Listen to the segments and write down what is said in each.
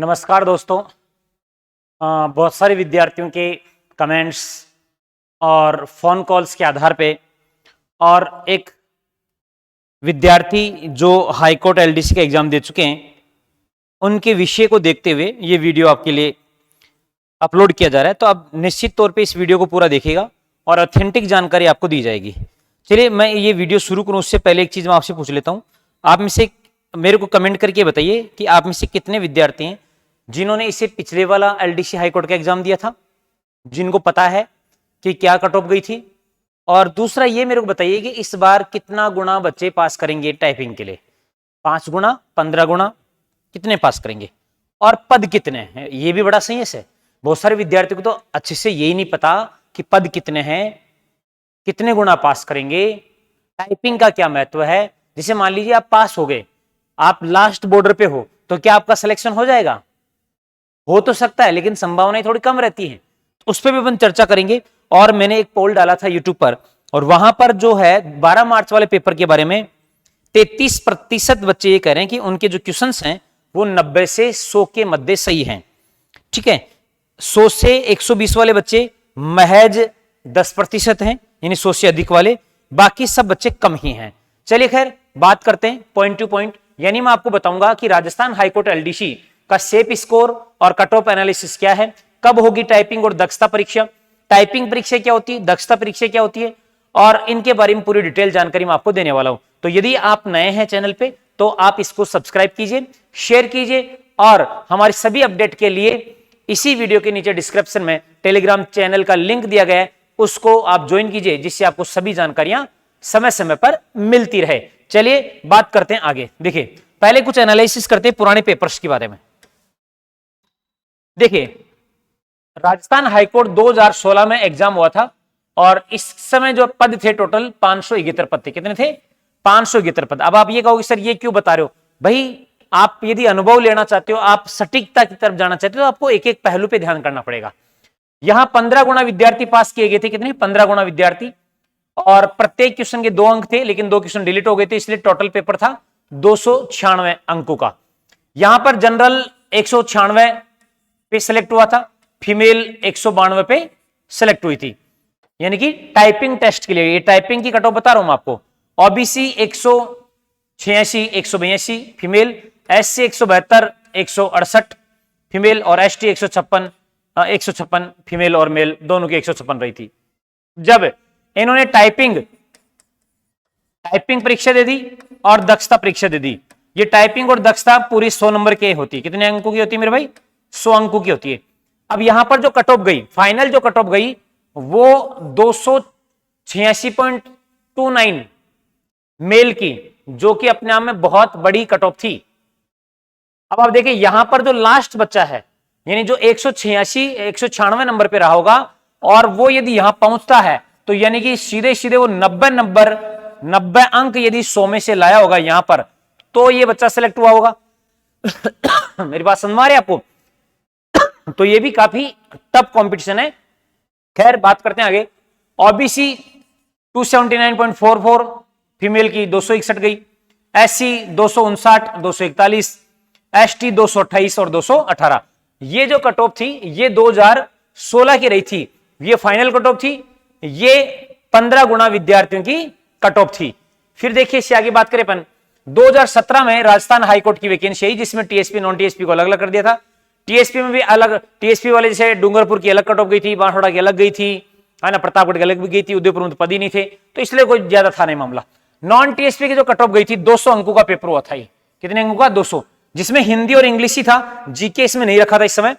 नमस्कार दोस्तों। बहुत सारे विद्यार्थियों के कमेंट्स और फ़ोन कॉल्स के आधार पे और एक विद्यार्थी जो हाई कोर्ट एलडीसी का एग्ज़ाम दे चुके हैं उनके विषय को देखते हुए ये वीडियो आपके लिए अपलोड किया जा रहा है। तो आप निश्चित तौर पे इस वीडियो को पूरा देखिएगा और ऑथेंटिक जानकारी आपको दी जाएगी। चलिए मैं ये वीडियो शुरू करूँ उससे पहले एक चीज़ मैं आपसे पूछ लेता हूँ। आप में से मेरे को कमेंट करके बताइए कि आप में से कितने विद्यार्थी हैं जिन्होंने इसे पिछले वाला एलडीसी हाई कोर्ट का एग्जाम दिया था, जिनको पता है कि क्या कट ऑफ गई थी। और दूसरा ये मेरे को बताइए कि इस बार कितना गुना बच्चे पास करेंगे टाइपिंग के लिए, 5 गुना, 15 गुना, कितने पास करेंगे और पद कितने हैं। ये भी बड़ा सही है। बहुत सारे विद्यार्थियों को तो अच्छे से यही नहीं पता कि पद कितने हैं, कितने गुना पास करेंगे, टाइपिंग का क्या महत्व है। जैसे मान लीजिए आप पास हो गए, आप लास्ट बॉर्डर पे हो, तो क्या आपका सिलेक्शन हो जाएगा? हो तो सकता है लेकिन संभावनाएं थोड़ी कम रहती हैं। उस पर भी अपन चर्चा करेंगे। और मैंने एक पोल डाला था यूट्यूब पर और वहां पर जो है 12 मार्च वाले पेपर के बारे में 33% बच्चे ये कह रहे हैं कि उनके जो क्वेश्चंस हैं वो 90 से 100 के मध्य सही हैं। ठीक है, 100 से 120 वाले बच्चे महज 10% हैं, यानी 100 से अधिक वाले, बाकी सब बच्चे कम ही हैं। चलिए खैर बात करते हैं पॉइंट टू पॉइंट। यानी मैं आपको बताऊंगा कि राजस्थान हाईकोर्ट एलडीसी का सेप स्कोर और कट ऑफ एनालिसिस क्या है, कब होगी टाइपिंग और दक्षता परीक्षा, टाइपिंग परीक्षा क्या होती है, दक्षता परीक्षा क्या होती है, और इनके बारे में पूरी डिटेल जानकारी मैं आपको देने वाला हूं। तो यदि आप नए हैं चैनल पे तो आप इसको सब्सक्राइब कीजिए, शेयर कीजिए और हमारे सभी अपडेट के लिए इसी वीडियो के नीचे डिस्क्रिप्शन में टेलीग्राम चैनल का लिंक दिया गया है, उसको आप ज्वाइन कीजिए, जिससे आपको सभी जानकारियां समय समय पर मिलती रहे। चलिए बात करते हैं आगे। देखिए पहले कुछ एनालिसिस करते हैं पुराने पेपर्स के बारे में। देखिए राजस्थान हाईकोर्ट 2016 में एग्जाम हुआ था और इस समय जो पद थे टोटल 571 पद थे। कितने थे? 571 पद। अब आप ये कहोगे सर ये क्यों बता रहे हो? भाई आप यदि अनुभव लेना चाहते हो, आप सटीकता की तरफ जाना चाहते हो, तो आपको एक एक पहलू पे ध्यान करना पड़ेगा। यहां 15 गुना विद्यार्थी पास किए गए थे। कितने? 15 गुना विद्यार्थी। और प्रत्येक क्वेश्चन के 2 अंक थे, लेकिन 2 क्वेश्चन डिलीट हो गए थे, इसलिए टोटल पेपर था 296 अंकों का। यहां पर जनरल 196 पे सिलेक्ट हुआ था, फीमेल 192 पे सिलेक्ट हुई थी। यानी कि टाइपिंग टेस्ट के लिए, ये टाइपिंग की कट ऑफ बता रहा हूं मैं आपको। ओबीसी 186 182 फीमेल, एससी 172 168 फीमेल और एसटी 156 फीमेल और मेल दोनों की 156 रही थी। जब इन्होंने टाइपिंग परीक्षा दे दी और दक्षता परीक्षा दे दी। ये टाइपिंग और दक्षता पूरी 100 नंबर के होती है। कितने अंकों की होती है मेरे भाई? 100 अंकों की होती है। अब यहां पर जो कट ऑफ गई, फाइनल जो कट ऑफ गई वो 286.29 मेल की, जो कि अपने आप में बहुत बड़ी कट ऑफ थी। अब आप देखिए यहां पर जो लास्ट बच्चा है, यानी जो 196 नंबर पे रहा होगा, और वो यदि यहां पहुंचता है तो यानी कि सीधे सीधे वो 90 अंक यदि 100 में से लाया होगा यहां पर, तो ये बच्चा सिलेक्ट हुआ होगा। मेरी बात समझ में आ रही है आपको? तो ये भी काफी टफ कंपटीशन है। खैर बात करते हैं आगे। ओबीसी 279.44 फीमेल की 261 गई, एससी 259 241, एसटी 228 और 218। ये जो कट ऑफ थी ये 2016 की रही थी, ये फाइनल कट ऑफ थी, ये 15 गुना विद्यार्थियों की कट ऑफ थी। फिर देखिए इससे आगे बात करें अपन, 2017 में राजस्थान हाईकोर्ट की वैकेंसी आई, जिसमें टीएसपी नॉन टीएसपी को अलग अलग कर दिया था। टीएसपी में भी अलग, टीएसपी वाले जैसे डूंगरपुर की अलग कट ऑफ गई थी, बांसवाड़ा की अलग गई थी, है ना, प्रतापगढ़ की अलग भी गई थी, उदयपुर में तो पद ही नहीं थे, तो इसलिए कोई ज्यादा था नहीं मामला। नॉन टीएसपी की जो कट ऑफ गई थी 200 अंकों का पेपर हुआ था। ये कितने अंकों का? 200, जिसमें हिंदी और इंग्लिश ही था, जीके इसमें नहीं रखा था इस समय।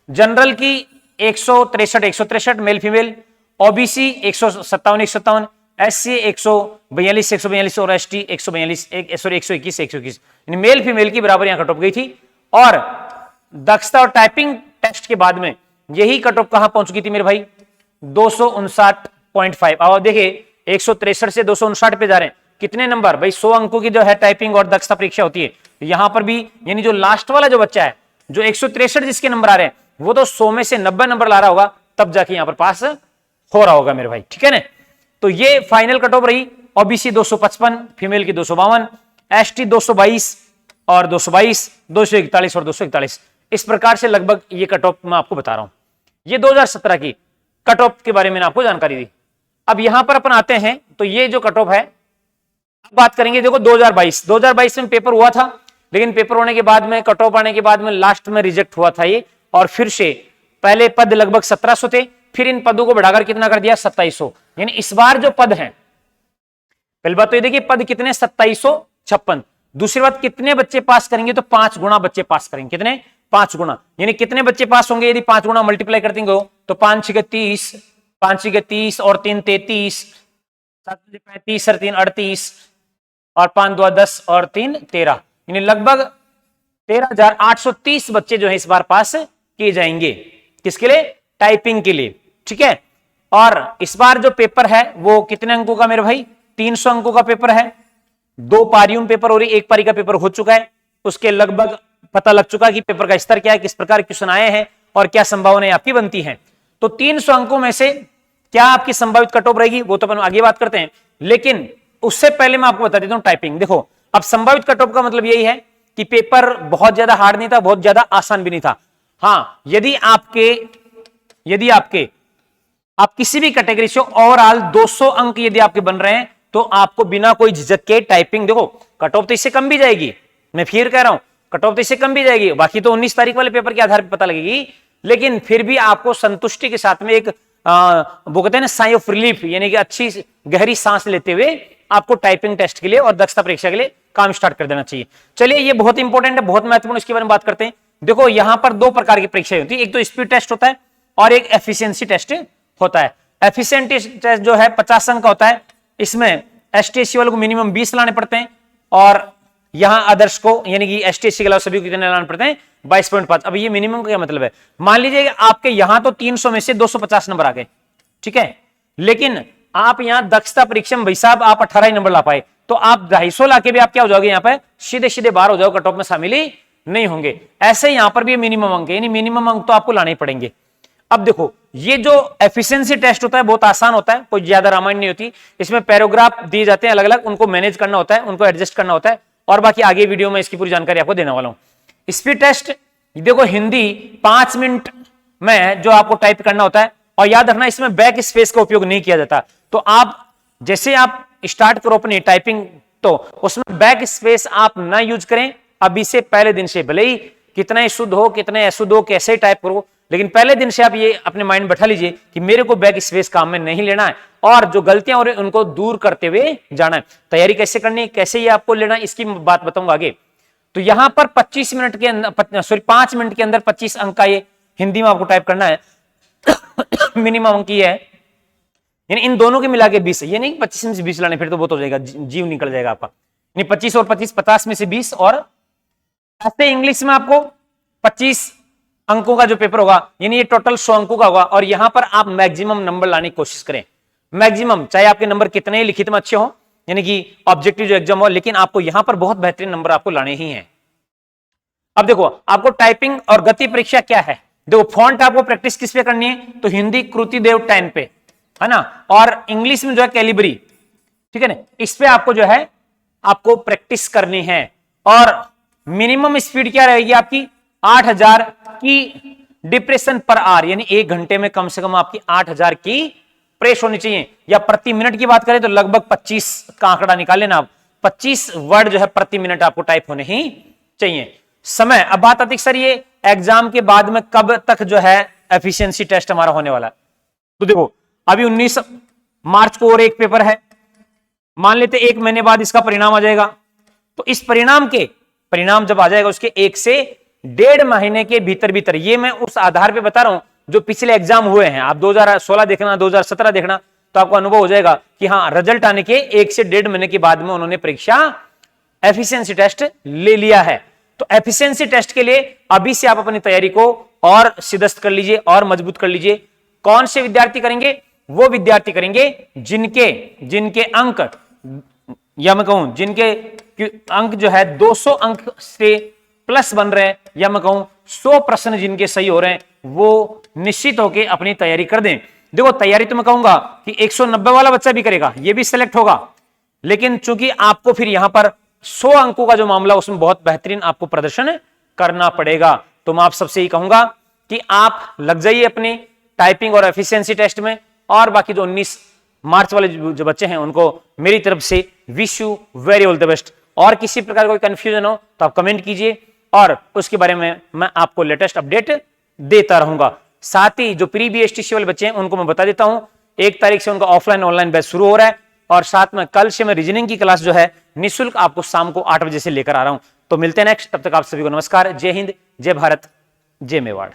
जनरल की 163 मेल फीमेल, ओबीसी 157 157, एससी 142 142 और एसटी 142 121 121, मेल फीमेल की बराबर यहां कट ऑफ गई थी। और दक्षता और टाइपिंग टेस्ट के बाद में यही कट ऑफ कहां पहुंच गई थी मेरे भाई? 259.5। अब देखिए 163 से 259 पे जा रहे हैं, कितने नंबर भाई? 100 अंकों की जो है टाइपिंग और दक्षता परीक्षा होती है। यहां पर भी यानी जो लास्ट वाला जो बच्चा है, जो 163 जिसके नंबर आ रहे हैं, वो तो 100 में से 90 नंबर ला रहा होगा, तब जाके यहां पर पास हो रहा होगा मेरे भाई। ठीक है ना? तो ये फाइनल कट ऑफ रही। ओबीसी 255, फीमेल की 252, एसटी 222 और 222, 241 और 241। इस प्रकार से लगभग ये कट ऑफ मैं आपको बता रहा हूं। ये 2017 की कट ऑफ के बारे में आपको जानकारी दी। अब यहां पर अपन आते हैं तो ये जो कट ऑफ है, अब बात करेंगे। देखो 2022 में पेपर हुआ था, लेकिन पेपर होने के बाद में कट ऑफ आने के बाद में लास्ट में रिजेक्ट हुआ था ये, और फिर से पहले पद लगभग 1700 थे, फिर इन पदों को बढ़ाकर कितना कर दिया 2700। यानी इस बार जो पद हैं, पहली बात तो ये देखिए पद कितने 2756। दूसरी बात कितने बच्चे पास करेंगे, तो 5 गुना बच्चे पास करेंगे। कितने 5 गुना, यानी कितने बच्चे पास होंगे यदि 5 गुना मल्टीप्लाई करते हो तो 5 6 30, 5 6 30 और 3 33, 7 35 और 3 38 और 5 2 10 और 3 13, यानी लगभग 13,830 बच्चे जो है इस बार पास किए जाएंगे। किसके लिए, टाइपिंग के लिए, ठीक है। और इस बार जो पेपर है वो कितने अंकों का मेरे भाई, 300 अंकों का पेपर है। 2 पारियों में पेपर हो रही, 1 पारी का पेपर हो चुका है, उसके लगभग पता लग चुका कि पेपर का स्तर क्या है, किस प्रकार क्वेश्चन आए हैं और क्या संभावनाएं आपकी बनती हैं। तो 300 अंकों में से क्या आपकी संभावित कट ऑफ रहेगी वो तो अपन आगे बात करते हैं, लेकिन उससे पहले मैं आपको बता देता हूं टाइपिंग। देखो अब संभावित कट ऑफ का मतलब यही है कि पेपर बहुत ज्यादा हार्ड नहीं था, बहुत ज्यादा आसान भी नहीं था। हाँ, यदि आप किसी भी कैटेगरी से ओवरऑल 200 अंक यदि आपके बन रहे हैं तो आपको बिना कोई झिझक के टाइपिंग, देखो कट ऑफ तो इससे कम भी जाएगी, मैं फिर कह रहा हूं कट ऑफ तो इससे कम भी जाएगी, बाकी तो 19 तारीख वाले पेपर के आधार पर पता लगेगी, लेकिन फिर भी आपको संतुष्टि के साथ में एक वो कहते हैं ना साइन ऑफ रिलीफ, यानी कि अच्छी गहरी सांस लेते हुए आपको टाइपिंग टेस्ट के लिए और दक्षता परीक्षा के लिए काम स्टार्ट कर देना चाहिए। चलिए ये बहुत इंपॉर्टेंट है, बहुत महत्वपूर्ण, इसके बारे में बात करते हैं। देखो यहां पर 2 प्रकार की परीक्षाएं होती है, एक तो स्पीड टेस्ट होता है और एक एफिशिएंसी टेस्ट होता है। एफिशिएंसी टेस्ट जो है 50 अंक का होता है, इसमें एसटीएससी वालों को मिनिमम 20 लाने पड़ते हैं और यहां आदर्श को यानी कि एसटीएससी के अलावा सभी को कितने लाने पड़ते हैं 22.5। अब ये मिनिमम का क्या मतलब है, मान लीजिए आपके यहां तो 300 में से 250 नंबर आ गए, ठीक है, लेकिन आप यहां दक्षता परीक्षा में भाई साहब आप 18 ही नंबर ला पाए, तो आप 250 लाके भी आप क्या हो जाओगे, यहां पर सीधे सीधे बाहर हो जाओ, कट ऑफ में शामिल ही नहीं होंगे। ऐसे यहां पर भी मिनिमम अंक है, यानी मिनिमम अंक तो आपको लाने ही पड़ेंगे। अब देखो ये जो एफिशिएंसी टेस्ट होता है बहुत आसान होता है, कोई ज्यादा रामायण नहीं होती, इसमें पैराग्राफ दिए जाते हैं अलग अलग, उनको मैनेज करना होता है, उनको एडजस्ट करना होता है, और बाकी आगे वीडियो में इसकी पूरी जानकारी आपको देने वाला हूं। स्पीड टेस्ट देखो हिंदी 5 मिनट में जो आपको टाइप करना होता है, और याद रखना इसमें बैक स्पेस का उपयोग नहीं किया जाता। तो आप जैसे आप स्टार्ट करो अपनी टाइपिंग तो उसमें बैक स्पेस आप ना यूज करें अभी से पहले दिन से, भले ही कितना शुद्ध हो कितने अशुद्ध हो कैसे टाइप करो, लेकिन पहले दिन से आप ये अपने माइंड बैठा लीजिए कि मेरे को बैक स्पेस काम में नहीं लेना है, और जो गलतियां हो रही उनको दूर करते हुए जाना है। तैयारी कैसे करनी, कैसे ये आपको लेना, इसकी बात बताऊंगा आगे। तो यहां पर 25 मिनट के अंदर 5 मिनट के अंदर 25 अंक का ये हिंदी में आपको टाइप करना है। मिनिमम अंक ये है, यानी इन दोनों के मिला के 20, ये नहीं 25 में से 20 लाने, फिर तो बहुत हो जाएगा, जीव निकल जाएगा आपका। यानी 25 और 25 50 में से 20, और ऐसे इंग्लिश में आपको 25 अंकों का जो पेपर होगा, यानी ये टोटल 100 अंकों का होगा, और यहां पर आप मैक्सिमम नंबर लाने की कोशिश करें। मैक्सिमम, चाहे आपके नंबर कितने ही लिखित में अच्छे हो, यानी कि ऑब्जेक्टिव जो एग्जाम हो, लेकिन आपको यहां पर बहुत बेहतरीन नंबर आपको लाने ही हैं। अब देखो आपको टाइपिंग और गति परीक्षा क्या है, देखो फॉन्ट आपको प्रैक्टिस किस पे करनी है, तो हिंदी कृतिदेव 10 पे है ना, और इंग्लिश में जो है कैलिबरी, ठीक है ना, इस पे आपको जो है आपको प्रैक्टिस करनी है। और मिनिमम स्पीड क्या रहेगी आपकी 8000 की डिप्रेशन पर आवर, यानी 1 घंटे में कम से कम आपकी 8000 की प्रेस होनी चाहिए, या प्रति मिनट की बात करें तो लगभग 25 का आंकड़ा निकाल लेना आप, 25 वर्ड जो है प्रति मिनट आपको टाइप होने ही चाहिए। समय, अब बात आती सर ये एग्जाम के बाद में कब तक जो है एफिशिएंसी टेस्ट हमारा होने वाला है, तो देखो अभी 19 मार्च को और एक पेपर है, मान लेते 1 महीने बाद इसका परिणाम आ जाएगा, तो इस परिणाम जब आ जाएगा उसके 1 से 1.5 महीने के भीतर, ये मैं उस आधार पे बता रहा हूं जो पिछले एग्जाम हुए हैं, आप 2016 देखना 2017 देखना, तो आपको अनुभव हो जाएगा कि हाँ रिजल्ट आने के 1 से 1.5 महीने के बाद में उन्होंने परीक्षा एफिशिएंसी टेस्ट ले लिया है। तो एफिशिएंसी टेस्ट के लिए अभी से आप अपनी तैयारी को और सिद्धस्त कर लीजिए और मजबूत कर लीजिए। कौन से विद्यार्थी करेंगे, वो विद्यार्थी करेंगे जिनके अंक, या मैं कहूं जिनके अंक जो है 200 अंक से प्लस बन रहे हैं, या मैं कहूं 100 प्रश्न जिनके सही हो रहे हैं, वो निश्चित होकर अपनी तैयारी कर दें। देखो तैयारी तो मैं कहूंगा कि 190 वाला बच्चा भी करेगा, ये भी सिलेक्ट होगा, लेकिन चूंकि आपको फिर यहां पर 100 अंकों का जो मामला उसमें बहुत बेहतरीन आपको प्रदर्शन करना पड़ेगा। तो मैं आप सबसे यही कहूंगा कि आप लग जाइए अपनी टाइपिंग और एफिशिएंसी टेस्ट में, और बाकी जो 19 मार्च वाले जो बच्चे हैं उनको मेरी तरफ से wish you very all the best. और किसी प्रकार कोई कंफ्यूजन हो तो आप कमेंट कीजिए, और उसके बारे में मैं आपको लेटेस्ट अपडेट देता रहूंगा। साथ ही जो प्री बीएसटीसी वाले बच्चे हैं उनको मैं बता देता हूं, 1 तारीख से उनका ऑफलाइन ऑनलाइन बैच शुरू हो रहा है, और साथ में कल से मैं रीजनिंग की क्लास जो है निःशुल्क आपको शाम को 8 बजे से लेकर आ रहा हूं। तो मिलते हैं नेक्स्ट, तब तक आप सभी को नमस्कार, जय हिंद, जय भारत, जय मेवाड़।